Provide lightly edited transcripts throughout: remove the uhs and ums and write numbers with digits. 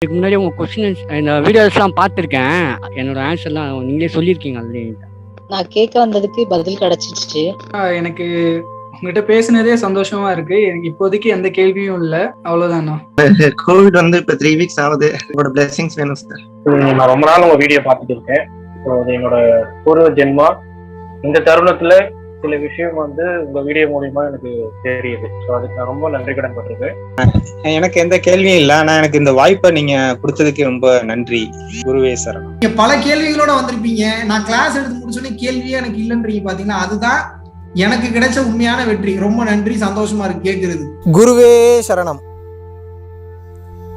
இதுக்கு முன்னாடி உங்க கொஸ்டின்ஸ் இந்த வீடியோஸ்லாம் பார்த்துருக்கேன். என்னோட ஆன்சர்லாம் நீங்களே சொல்லியிருக்கீங்க ஆல்ரெடி. நான் கேட்க வந்ததுக்கு பதில் கிடைச்சிச்சு. எனக்கு உங்ககிட்ட பேசுனதே சந்தோஷமா இருக்கு. எனக்கு இப்போதைக்கு எந்த கேள்வியும் இல்ல. அவ்வளவுதாண்ணா. கோவிட் வந்து இப்ப 3 வீக்ஸ் ஆகுது. உங்களோட பிளெஸிங்ஸ் வேணும் சார். நான் ரொம்ப நாள் உங்க வீடியோ பார்த்துட்டு இருக்கேன். என்னோட பூர்வ ஜென்மா இந்த தருணத்துல சில விஷயம் வந்து உங்க வீடியோ மூலியமா எனக்கு தெரியுது. ஸோ அதுக்கு நான் ரொம்ப நன்றி கடன் பட்டிருக்கேன். எனக்கு எந்த கேள்வியும் இல்லை. ஆனா எனக்கு இந்த வாய்ப்பை நீங்க கொடுத்ததுக்கு ரொம்ப நன்றி. குருவே சரணம். நீங்க பல கேள்விகளோட வந்திருப்பீங்க. நான் கிளாஸ் எடுத்து முடிச்சோடனே கேள்வியே எனக்கு இல்லைன்றீங்க பாத்தீங்கன்னா, அதுதான் எனக்கு கிடைச்ச உண்மையான வெற்றி. ரொம்ப நன்றி, சந்தோஷமா இருக்கு கேட்கறது. குருவே சரணம்.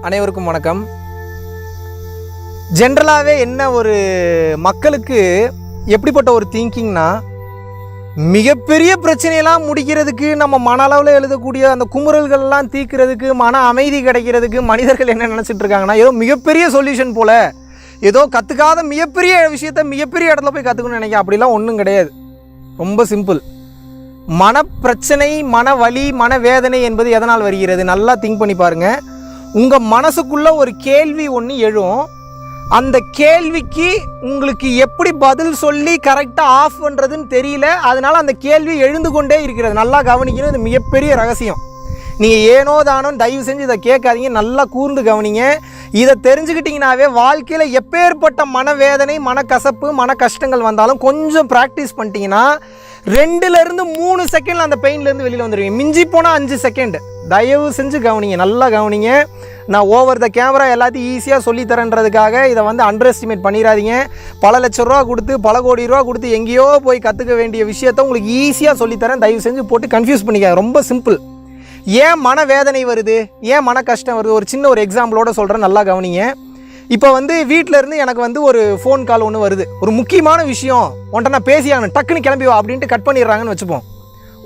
அனைவருக்கும் வணக்கம். ஜென்ரலாகவே என்ன ஒரு மக்களுக்கு எப்படிப்பட்ட ஒரு திங்கிங்னா, மிகப்பெரிய பிரச்சனையெல்லாம் முடிக்கிறதுக்கு நம்ம மன அளவில் எழுதக்கூடிய அந்த குமுறல்கள்லாம் தீர்க்கிறதுக்கு மன அமைதி கிடைக்கிறதுக்கு மனிதர்கள் என்ன நினச்சிட்டு இருக்காங்கன்னா, ஏதோ மிகப்பெரிய சொல்யூஷன் போல், ஏதோ கற்றுக்காத மிகப்பெரிய விஷயத்த மிகப்பெரிய இடத்துல போய் கற்றுக்கணும்னு நினைக்க. அப்படிலாம் ஒன்றும் கிடையாது. ரொம்ப சிம்பிள். மன பிரச்சனை, மன வலி, மன வேதனை என்பது எதனால் வருகிறது? நல்லா திங்க் பண்ணி பாருங்கள். உங்கள் மனசுக்குள்ளே ஒரு கேள்வி ஒன்று எழும். அந்த கேள்விக்கு உங்களுக்கு எப்படி பதில் சொல்லி கரெக்டாக ஆஃப் பண்ணுறதுன்னு தெரியல. அதனால் அந்த கேள்வி எழுந்து கொண்டே இருக்கிறது. நல்லா கவனிக்கணும். இது மிகப்பெரிய ரகசியம். நீங்கள் ஏனோ தானோ தயவு செஞ்சு இதை கேட்காதீங்க. நல்லா கூர்ந்து கவனிங்க. இதை தெரிஞ்சுக்கிட்டிங்கனாவே வாழ்க்கையில் எப்பேற்பட்ட மனவேதனை, மனக்கசப்பு, மன கஷ்டங்கள் வந்தாலும் கொஞ்சம் ப்ராக்டிஸ் பண்ணிட்டீங்கன்னா 2லேருந்து 3 செகண்டில் அந்த பெயின்லேருந்து வெளியில் வந்துடுவீங்க. மிஞ்சி போனால் 5 செகண்ட். தயவு செஞ்சு கவனிங்க, நல்லா கவனிங்க. நான் ஓவர் த கேமரா எல்லாத்தையும் ஈஸியாக சொல்லித்தரேன்றதுக்காக இதை வந்து அண்டர் எஸ்டிமேட் பண்ணிடாதீங்க. பல லட்ச ரூபா கொடுத்து, பல கோடி ரூபா கொடுத்து எங்கேயோ போய் கற்றுக்க வேண்டிய விஷயத்த உங்களுக்கு ஈஸியாக சொல்லித்தரேன். தயவு செஞ்சு போட்டு கன்ஃபியூஸ் பண்ணிக்க. ரொம்ப சிம்பிள். ஏன் மன வேதனை வருது, ஏன் மன கஷ்டம் வருது, ஒரு சின்ன ஒரு எக்ஸாம்பிளோட சொல்கிறேன். நல்லா கவனிங்க. இப்போ வந்து வீட்டிலேருந்து எனக்கு வந்து ஒரு ஃபோன் கால் ஒன்று வருது. ஒரு முக்கியமான விஷயம் உன்ட்ட நான் பேசியாகணும், டக்குன்னு கிளம்பி வா அப்படின்ட்டு கட் பண்ணிடுறாங்கன்னு வச்சுப்போம்.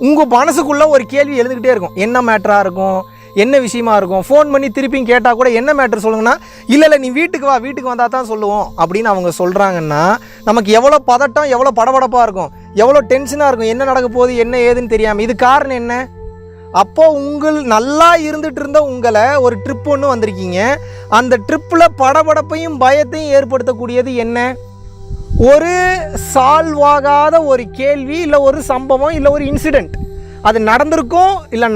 உங்கள் மனசுக்குள்ளே ஒரு கேள்வி எழுந்துக்கிட்டே இருக்கும். என்ன மேட்டராக இருக்கும், என்ன விஷயமா இருக்கும். ஃபோன் பண்ணி திருப்பியும் கேட்டால் கூட என்ன மேட்டர் சொல்லுங்கன்னா, இல்லை நீ வீட்டுக்கு வா, வீட்டுக்கு வந்தால் தான் சொல்லுவோம் அப்படின்னு அவங்க சொல்கிறாங்கன்னா, நமக்கு எவ்வளோ பதட்டம், எவ்வளோ படபடப்பாக இருக்கும், எவ்வளோ டென்ஷனாக இருக்கும். என்ன நடக்க போகுது, என்ன ஏதுன்னு தெரியாமல். இது காரணம் என்ன? அப்போது நல்லா இருந்துகிட்டு இருந்த உங்களை ஒரு ட்ரிப் ஒன்று வந்திருக்கீங்க. அந்த ட்ரிப்பில் படபடப்பையும் பயத்தையும் ஏற்படுத்தக்கூடியது என்ன? ஒரு சால்வ் ஆகாத ஒரு கேள்வி, இல்லை ஒரு சம்பவம், இல்லை ஒரு இன்சிடெண்ட். அது நடந்திருக்கும், இல்லை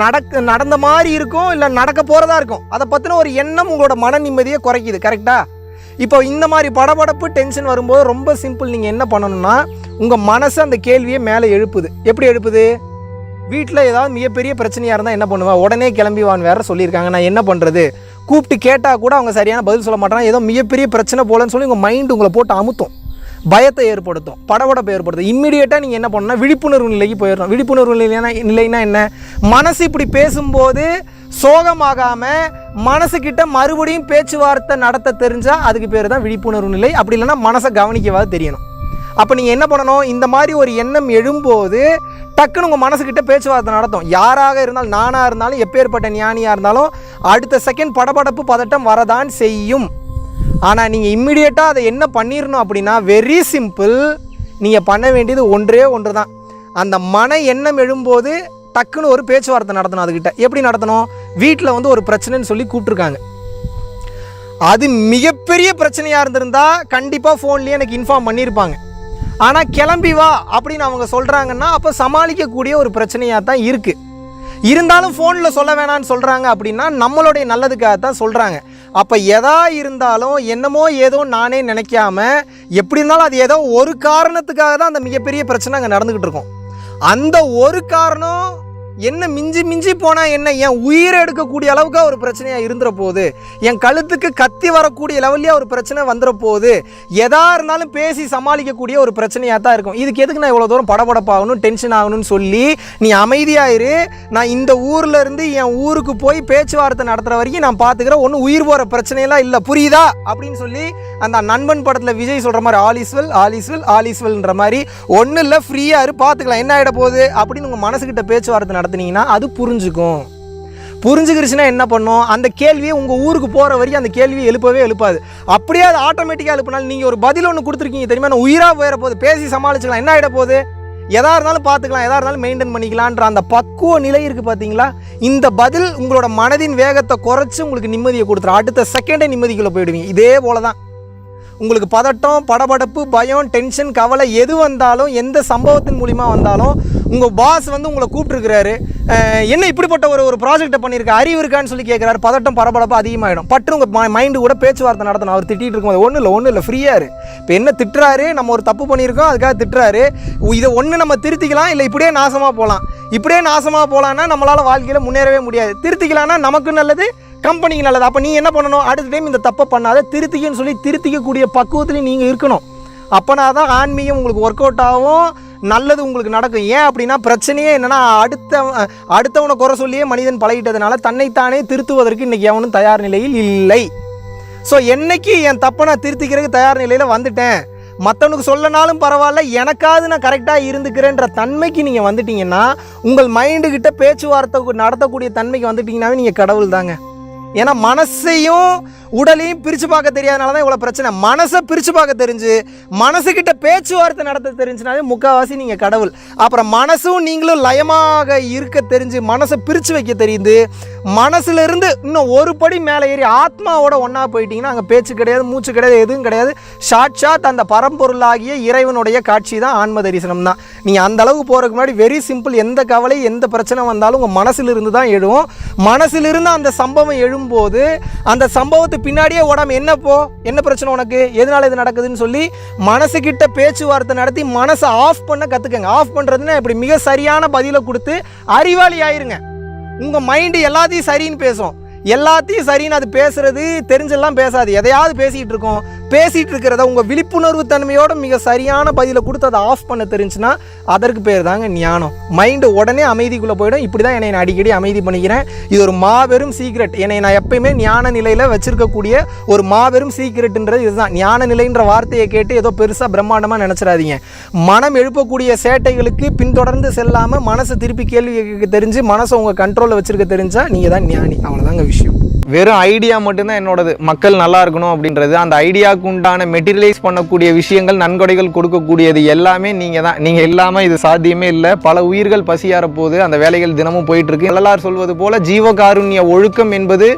நடந்த மாதிரி இருக்கும், இல்லை நடக்க போகிறதா இருக்கும். அதை பற்றின ஒரு எண்ணம் உங்களோட மன நிம்மதியை குறைக்குது. கரெக்டாக? இப்போ இந்த மாதிரி படபடப்பு, டென்ஷன் வரும்போது ரொம்ப சிம்பிள். நீங்கள் என்ன பண்ணணும்னா, உங்கள் மனசு அந்த கேள்வியை மேலே எழுப்புது. எப்படி எழுப்புது? வீட்டில் ஏதாவது மிகப்பெரிய பிரச்சனையாக இருந்தால் என்ன பண்ணுவேன்? உடனே கிளம்பிவான்னு வேறு சொல்லியிருக்காங்க. நான் என்ன பண்ணுறது? கூப்பிட்டு கேட்டால் கூட அவங்க சரியான பதில் சொல்ல மாட்டாங்க. ஏதோ மிகப்பெரிய பிரச்சனை போலன்னு சொல்லி உங்கள் மைண்டு உங்களை போட்டு அமுத்தும், பயத்தை ஏற்படுத்தும், படபடப்பை ஏற்படுத்தும். இம்மிடியேட்டாக நீங்கள் என்ன பண்ணணும்னா விழிப்புணர்வு நிலைக்கு போயிடணும். விழிப்புணர்வு நிலைனா என்ன? மனசு இப்படி பேசும்போது சோகமாகாமல் மனசுக்கிட்ட மறுபடியும் பேச்சுவார்த்தை நடத்த தெரிஞ்சால் அதுக்கு பேர் தான் விழிப்புணர்வு நிலை. அப்படி இல்லைன்னா மனசை கவனிக்கவாது தெரியணும். அப்போ நீங்கள் என்ன பண்ணணும்? இந்த மாதிரி ஒரு எண்ணம் எழும்போது டக்குன்னு உங்கள் மனசுக்கிட்ட பேச்சுவார்த்தை நடத்தும். யாராக இருந்தாலும், நானாக இருந்தாலும், எப்பேற்பட்ட ஞானியாக இருந்தாலும் அடுத்த செகண்ட் படபடப்பு, பதட்டம் வரதான் செய்யும். ஆனால் நீங்கள் இம்மிடியேட்டாக அதை என்ன பண்ணிடணும் அப்படின்னா, வெரி சிம்பிள். நீங்கள் பண்ண வேண்டியது ஒன்றே ஒன்று தான். அந்த மன எண்ணம் எழும்போது டக்குன்னு ஒரு பேச்சுவார்த்தை நடத்தணும் அதுக்கிட்ட. எப்படி நடத்தணும்? வீட்டில் வந்து ஒரு பிரச்சனைன்னு சொல்லி கூப்பிட்ருக்காங்க. அது மிகப்பெரிய பிரச்சனையாக இருந்திருந்தால் கண்டிப்பாக ஃபோன்லேயே எனக்கு இன்ஃபார்ம் பண்ணியிருப்பாங்க. ஆனால் கிளம்பி வா அப்படின்னு அவங்க சொல்கிறாங்கன்னா அப்போ சமாளிக்கக்கூடிய ஒரு பிரச்சனையாக தான் இருக்குது. இருந்தாலும் ஃபோனில் சொல்ல வேணான்னு சொல்கிறாங்க அப்படின்னா நம்மளுடைய நல்லதுக்காக தான் சொல்கிறாங்க. அப்போ எதா இருந்தாலும் என்னமோ ஏதோ நானே நினைக்காம, எப்படி இருந்தாலும் அது ஏதோ ஒரு காரணத்துக்காக தான் அந்த மிகப்பெரிய பிரச்சனை அங்கே நடந்துக்கிட்டு இருக்கும். அந்த ஒரு காரணம் என்ன மிஞ்சி போனால் என்ன, என் உயிரை எடுக்கக்கூடிய அளவுக்கு ஒரு பிரச்சனையாக இருந்துற போகுது, என் கழுத்துக்கு கத்தி வரக்கூடிய லெவல்லையே ஒரு பிரச்சனை வந்துட போகுது. எதா இருந்தாலும் பேசி சமாளிக்கக்கூடிய ஒரு பிரச்சனையாக தான் இருக்கும். இதுக்கு எதுக்கு நான் இவ்வளோ தூரம் படபடப்பாகணும், டென்ஷன் ஆகணும்னு சொல்லி நீ அமைதியாயிரு. நான் இந்த ஊரில் இருந்து என் ஊருக்கு போய் பேச்சுவார்த்தை நடத்துகிற வரைக்கும் நான் பார்த்துக்கிறேன். ஒன்றும் உயிர் போகிற பிரச்சனையெல்லாம் இல்லை, புரியுதா அப்படின்னு சொல்லி அந்த நண்பன் படத்தில் விஜய் சொல்கிற மாதிரி ஆலிஸ்வெல்ன்ற மாதிரி ஒன்றும் இல்லை, ஃப்ரீயாக இரு, பார்த்துக்கலாம், என்ன ஆகிட போகுது அப்படின்னு உங்கள் மனசுக்கிட்ட பேச்சுவார்த்தை நடத்துனீங்கன்னா அது புரிஞ்சுக்கும். புரிஞ்சுக்கிருச்சுன்னா என்ன பண்ணும்? அந்த கேள்வியை உங்கள் ஊருக்கு போகிற வரைக்கும் அந்த கேள்வியை எழுப்பாது. அப்படியே அது ஆட்டோமேட்டிக்காக எழுப்பினாலும் நீங்கள் ஒரு பதில் ஒன்று கொடுத்துருக்கீங்க தெரியுமா, நான் உயிராக போயிட போகுது, பேசி சமாளிச்சுக்கலாம், என்ன ஆகிட போகுது, எதா இருந்தாலும் பார்த்துக்கலாம், எதா இருந்தாலும் மெயின்டைன் பண்ணிக்கலான்ற அந்த பக்குவ நிலை இருக்குது பார்த்தீங்களா? இந்த பதில் உங்களோட மனதின் வேகத்தை குறைச்சி உங்களுக்கு நிம்மதியை கொடுத்துரும். அடுத்த செகண்டே நிம்மதிக்குள்ளே போயிடுவீங்க. இதே போல தான் உங்களுக்கு பதட்டம், படபடப்பு, பயம், டென்ஷன், கவலை எது வந்தாலும், எந்த சம்பவத்தின் மூலிமா வந்தாலும் உங்கள் பாஸ் வந்து உங்களை கூப்பிட்டுருக்கிறாரு, என்ன இப்படிப்பட்ட ஒரு ப்ராஜெக்டை பண்ணியிருக்க, அறிவு இருக்கான்னு சொல்லி கேட்குறாரு, பதட்டம் படபடப்பு அதிகமாகிடும். பட்டு உங்கள் மைண்டு கூட பேச்சுவார்த்தை நடத்தணும். அவர் திட்டிகிட்டு இருக்கும்போது ஒன்றும் இல்லை ஃப்ரீயாக இரு. இப்போ என்ன திட்டுறாரு, நம்ம ஒரு தப்பு பண்ணியிருக்கோம் அதுக்காக திட்டுறாரு, இதை ஒன்று நம்ம திருத்திக்கலாம், இல்லை இப்படியே நாசமாக போகலாம். இப்படியே நாசமாக போகலான்னா நம்மளால் வாழ்க்கையில் முன்னேறவே முடியாது. திருத்திக்கலான்னா நமக்கு நல்லது, கம்பெனிக்கு நல்லது. அப்போ நீ என்ன பண்ணணும், அடுத்த டைம் இந்த தப்பை பண்ணாத, திருத்திக்கன்னு சொல்லி திருத்திக்கக்கூடிய பக்குவத்துலேயும் நீங்கள் இருக்கணும். அப்போனா தான் ஆன்மீகம் உங்களுக்கு ஒர்க் அவுட் ஆகும், நல்லது உங்களுக்கு நடக்கும். ஏன் அப்படின்னா பிரச்சனையே என்னென்னா அடுத்தவனை குறை சொல்லியே மனிதன் பழகிட்டதுனால தன்னைத்தானே திருத்துவதற்கு இன்றைக்கி எவனும் தயார் நிலையில் இல்லை. ஸோ என்னைக்கு என் தப்பை நான் திருத்திக்கிறதுக்கு தயார் நிலையில் வந்துட்டேன், மற்றவனுக்கு சொல்லனாலும் பரவாயில்ல, எனக்காவது நான் கரெக்டாக இருந்துக்கிறேன்ற தன்மைக்கு நீங்கள் வந்துட்டீங்கன்னா, உங்கள் மைண்டுக்கிட்ட பேச்சுவார்த்தை நடத்தக்கூடிய தன்மைக்கு வந்துட்டீங்கன்னாவே நீங்கள் கடவுள் தாங்க. ஏன்னா மனசையும் உடலையும் பிரித்து பார்க்க தெரியாதனால தான் இவ்வளோ பிரச்சனை. மனசை பிரித்து பார்க்க தெரிஞ்சு மனசுக்கிட்ட பேச்சுவார்த்தை நடத்த தெரிஞ்சுனாலே முக்கால்வாசி நீங்கள் கடவுள். அப்புறம் மனசும் நீங்களும் லயமாக இருக்க தெரிஞ்சு மனசை பிரித்து வைக்க தெரியுது, மனசுலேருந்து இன்னும் ஒரு படி மேலே ஏறி ஆத்மாவோட ஒன்றா போயிட்டீங்கன்னா அங்கே பேச்சு கிடையாது, மூச்சு கிடையாது, எதுவும் கிடையாது. சாட்சாத் அந்த பரம்பொருளாகிய இறைவனுடைய காட்சி தான் ஆன்ம தரிசனம் தான். நீங்கள் அந்த அளவுக்கு போகிறதுக்கு முன்னாடி வெரி சிம்பிள், எந்த கவலை எந்த பிரச்சனை வந்தாலும் உங்கள் மனசிலிருந்து தான் எழுவும். மனசிலிருந்து அந்த சம்பவம் எழும்போது அந்த சம்பவத்தை பின்னாடியே ஓடாம என்ன பிரச்சனை உனக்கு, எதனால இது நடக்குதுன்னு சொல்லி மனசுக்கிட்ட பேச்சுவார்த்தை நடத்தி மனசை ஆஃப் பண்ண கற்றுக்கங்க. ஆஃப் பண்ணுறதுன்னா இப்படி மிக சரியான பதிலை கொடுத்து அறிவாளி ஆயிருங்க. உங்கள் மைண்டு எல்லாத்தையும் சரின்னு பேசும், எல்லாத்தையும் சரின்னு அது பேசுறது தெரிஞ்செல்லாம் பேசாது, எதையாவது பேசிகிட்டு இருக்கோம். பேசிகிட்டு இருக்கிறத உங்கள் விழிப்புணர்வு தன்மையோட மிக சரியான பதிலை கொடுத்து அதை ஆஃப் பண்ண தெரிஞ்சுன்னா அதற்கு பேர் தாங்க ஞானம். மைண்டு உடனே அமைதிக்குள்ளே போயிடும். இப்படி தான் என்னை நான் அடிக்கடி அமைதி பண்ணிக்கிறேன். இது ஒரு மாபெரும் சீக்ரெட். என்னை நான் எப்பயுமே ஞான நிலையில் வச்சிருக்கக்கூடிய ஒரு மாபெரும் சீக்ரெட்டுன்றது இதுதான். ஞான நிலைன்ற வார்த்தையை கேட்டு ஏதோ பெருசாக பிரம்மாண்டமாக நினச்சிடாதீங்க. மனம் எழுப்பக்கூடிய சேட்டைகளுக்கு பின்தொடர்ந்து செல்லாமல் மனசை திருப்பி கேள்வி கேட்க தெரிஞ்சு மனசை உங்கள் கண்ட்ரோலில் வச்சுருக்க தெரிஞ்சால் நீங்கள் தான் ஞானி. அவ்வளோதாங்க விஷயம். வெறும் ஐடியா மட்டும்தான் என்னோடது, மக்கள் நல்லா இருக்கணும் அப்படின்றது. அந்த ஐடியாவுக்கு உண்டான மெட்டீரியலைஸ் பண்ணக்கூடிய விஷயங்கள், நன்கொடைகள் கொடுக்கக்கூடியது எல்லாமே நீங்கள் தான். நீங்கள் இல்லாமல் இது சாத்தியமே இல்லை. பல உயிர்கள் பசியார போது அந்த வேலைகள் தினமும் போயிட்டுருக்கு. வள்ளலார் சொல்வது போல ஜீவகாருண்ய ஒழுக்கம் என்பது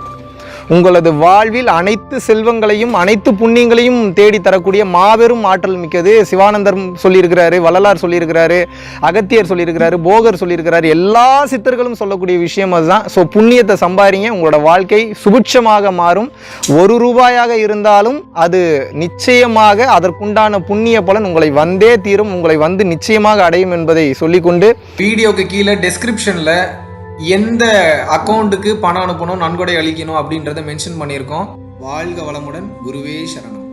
உங்களது வாழ்வில் அனைத்து செல்வங்களையும் அனைத்து புண்ணியங்களையும் தேடி தரக்கூடிய மாபெரும் ஆற்றல் மிக்கது. சிவானந்தர் சொல்லியிருக்கிறாரு, வள்ளலார் சொல்லியிருக்கிறாரு, அகத்தியர் சொல்லியிருக்கிறாரு, போகர் சொல்லியிருக்கிறாரு. எல்லா சித்தர்களும் சொல்லக்கூடிய விஷயம் அதுதான். ஸோ புண்ணியத்தை சம்பாதிங்க, உங்களோட வாழ்க்கை சுபிட்சமாக மாறும். ₹1 இருந்தாலும் அது நிச்சயமாக அதற்குண்டான புண்ணிய பலன் உங்களை வந்தே தீரும், உங்களை வந்து நிச்சயமாக அடையும் என்பதை சொல்லிக்கொண்டு வீடியோக்கு கீழே டெஸ்கிரிப்ஷனில் எந்த அக்கௌண்ட்டுக்கு பணம் அனுப்பணும், நன்கொடை அளிக்கணும் அப்படின்றத மென்ஷன் பண்ணியிருக்கோம். வாழ்க வளமுடன். குருவே சரணம்.